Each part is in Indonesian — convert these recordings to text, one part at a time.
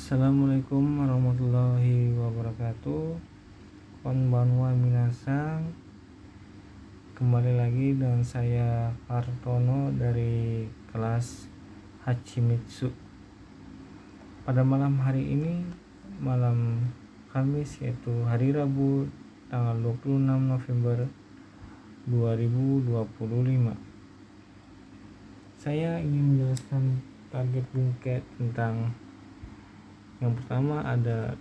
Assalamualaikum warahmatullahi wabarakatuh. Konbanwa minasang. Kembali lagi dengan saya Hartono dari kelas Hachimitsu. Pada malam hari ini, malam Kamis, yaitu hari Rabu tanggal 26 November 2025, saya ingin menjelaskan target bungket tentang yang pertama ada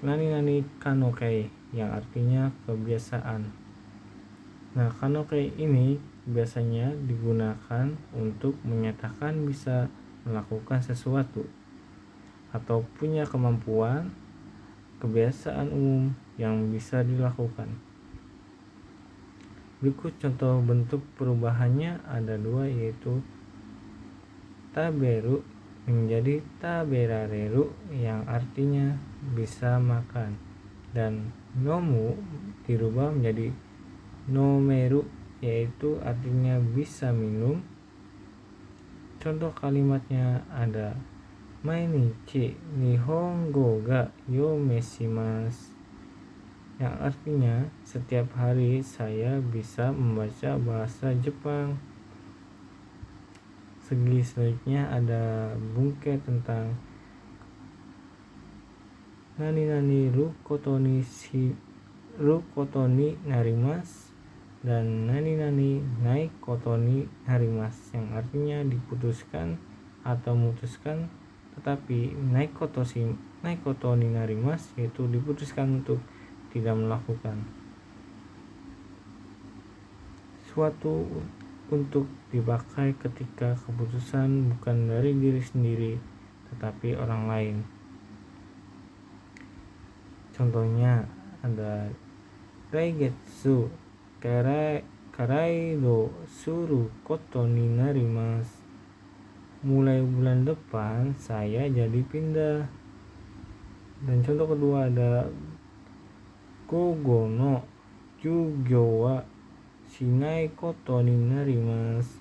nani kanokei, yang artinya kebiasaan. Nah, kanokei ini biasanya digunakan untuk menyatakan bisa melakukan sesuatu atau punya kemampuan, kebiasaan umum yang bisa dilakukan. Berikut contoh bentuk perubahannya ada dua, yaitu taberu menjadi taberareru yang artinya bisa makan, dan nomu dirubah menjadi nomeru yaitu artinya bisa minum. Contoh kalimatnya ada mainichi nihongo ga yomeshimasu, yang artinya setiap hari saya bisa membaca bahasa Jepang. Segi selanjutnya ada bungket tentang nani rukotoni narimas dan nani nai kotoni narimas, yang artinya diputuskan atau memutuskan, tetapi nai kotoni narimas yaitu diputuskan untuk tidak melakukan suatu untuk dipakai ketika keputusan bukan dari diri sendiri tetapi orang lain. Contohnya ada Raigetsu karaido suru koto ni narimasu, mulai bulan depan saya jadi pindah. Dan contoh kedua ada Gogo no jugyo wa shinai koto ni narimasu,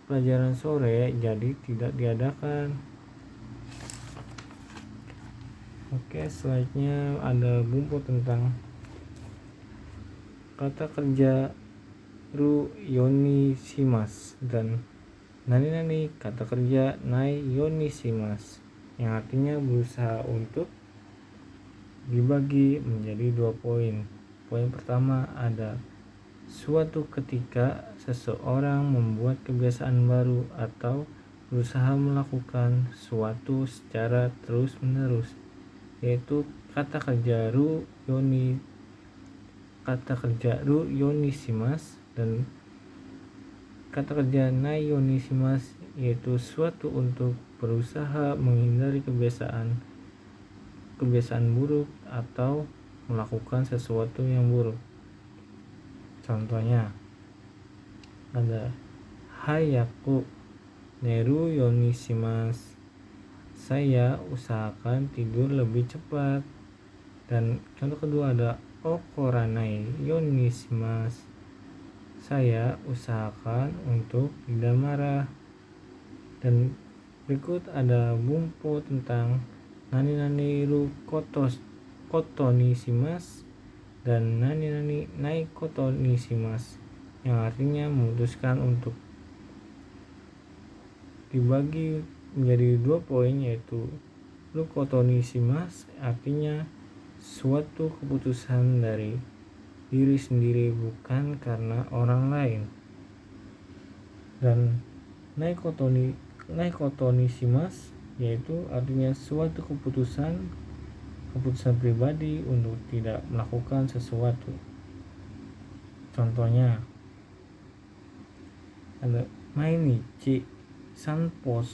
pelajaran sore jadi tidak diadakan. Oke, selanjutnya ada bumbu tentang kata kerja ru yonishimasu dan nani kata kerja nai yonishimasu, yang artinya berusaha untuk, dibagi menjadi 2 poin. Poin pertama ada suatu ketika seseorang membuat kebiasaan baru atau berusaha melakukan suatu secara terus-menerus, yaitu kata kerja ru yonishimasu dan kata kerja nai yonishimasu, yaitu suatu untuk berusaha menghindari kebiasaan buruk atau melakukan sesuatu yang buruk. Contohnya ada hayaku neru yonishimasu, saya usahakan tidur lebih cepat. Dan contoh kedua ada okoranai yonishimasu, saya usahakan untuk tidak marah. Dan berikut ada bumpo tentang nani ru koto nishimasu dan nani nai koto nishimasu, yang artinya memutuskan untuk, dibagi menjadi 2 poin, yaitu ru koto nishimasu artinya suatu keputusan dari diri sendiri bukan karena orang lain, dan nai koto nishimasu yaitu artinya suatu keputusan pribadi untuk tidak melakukan sesuatu. Contohnya ada mainichi sanpo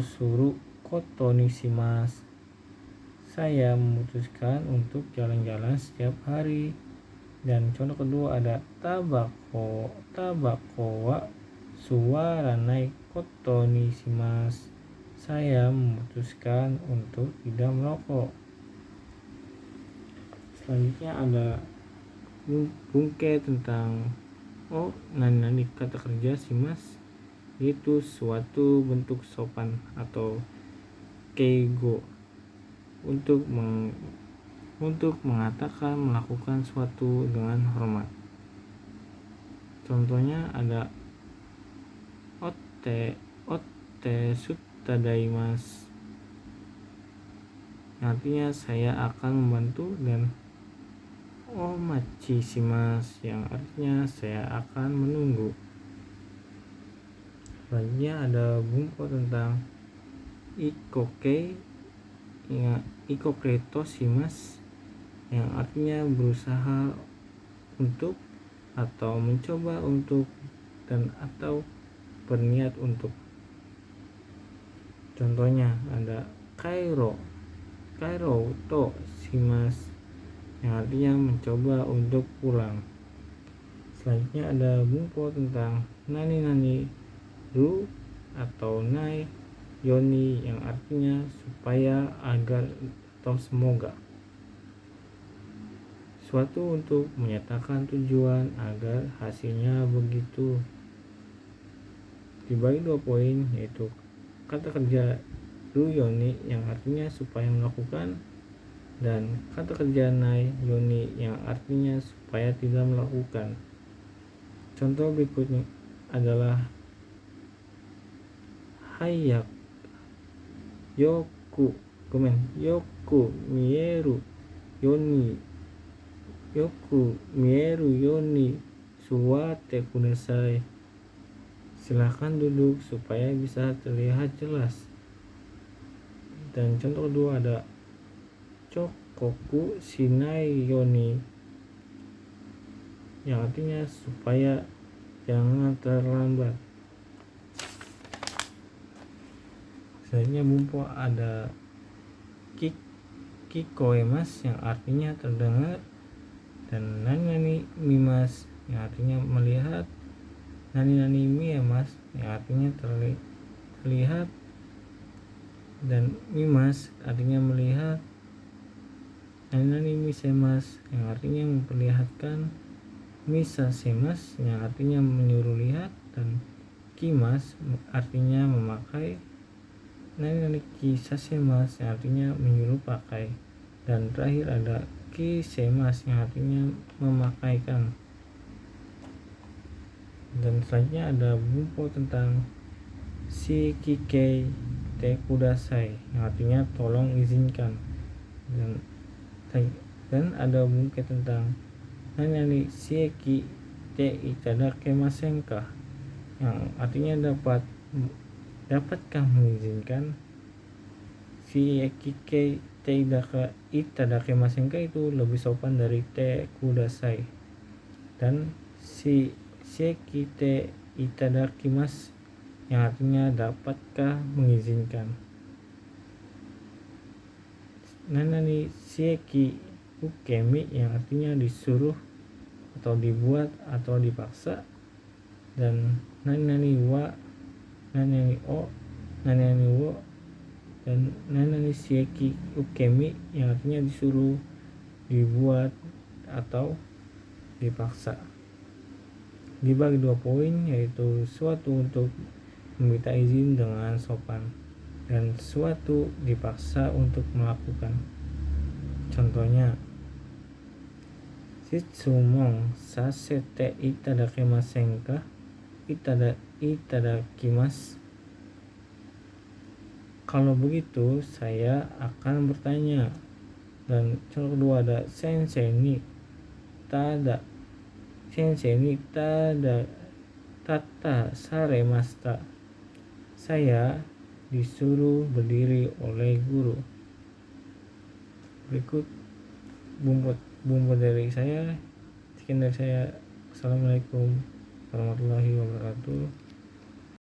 suru koto nishimasu, saya memutuskan untuk jalan-jalan setiap hari. Dan contoh kedua ada tabako wa suwaranai koto nishimasu, saya memutuskan untuk tidak merokok. Selanjutnya ada bungke tentang nani kata kerja shimasu yaitu suatu bentuk sopan atau keigo untuk mengatakan melakukan suatu dengan hormat. Contohnya ada otte suttadaimasu, artinya saya akan membantu, dan omachi shimasu yang artinya saya akan menunggu. Selanjutnya ada bumpo tentang ikoke toshimasu yang artinya berusaha untuk atau mencoba untuk dan atau berniat untuk. Contohnya ada kairo to shimasu yang artinya mencoba untuk pulang. Selanjutnya ada bumpo tentang nani ru atau nai yoni yang artinya supaya, agar, atau semoga. Suatu untuk menyatakan tujuan agar hasilnya begitu. Dibagi 2 poin, yaitu kata kerja ru yoni yang artinya supaya melakukan, dan kata kerja nai yoni yang artinya supaya tidak melakukan. Contoh berikutnya adalah yoku mieru yoni suwate kudasai. Silakan duduk supaya bisa terlihat jelas. Dan contoh kedua ada chokoku shinai yoni yang artinya supaya jangan terlambat. Selanjutnya bumpo ada kikoemas yang artinya terdengar, dan nani mimas yang artinya melihat, nani miemas yang artinya terlihat, dan mimas artinya melihat, nani misemas yang artinya memperlihatkan, misasemas yang artinya menyuruh lihat, dan kimas artinya memakai, nani kisasemas yang artinya menyuruh pakai, dan terakhir ada kisemas yang artinya memakaikan. Dan selanjutnya ada bumpo tentang shikike te kudasai yang artinya tolong izinkan, dan ada bumpo tentang nani shiki te itadakemasen ka yang artinya dapatkah mengizinkan. Shiki te itadakemasen ka itu lebih sopan dari te kudasai, dan shiki te itadakimasu yang artinya dapatkah mengizinkan. Nani shiki ukemi yang artinya disuruh atau dibuat atau dipaksa, dan nani wo dan nani shiki ukemi yang artinya disuruh, dibuat, atau dipaksa. Dibagi 2 poin, yaitu suatu untuk meminta izin dengan sopan, dan suatu dipaksa untuk melakukan. Contohnya shitsumon sasete itadakimasen ka, itadakimasu. Kalau begitu saya akan bertanya. Dan contoh kedua ada sensei ni tata saremashita. Saya disuruh berdiri oleh guru. Berikut bumbu dari saya. Sekian dari saya. Assalamualaikum warahmatullahi wabarakatuh.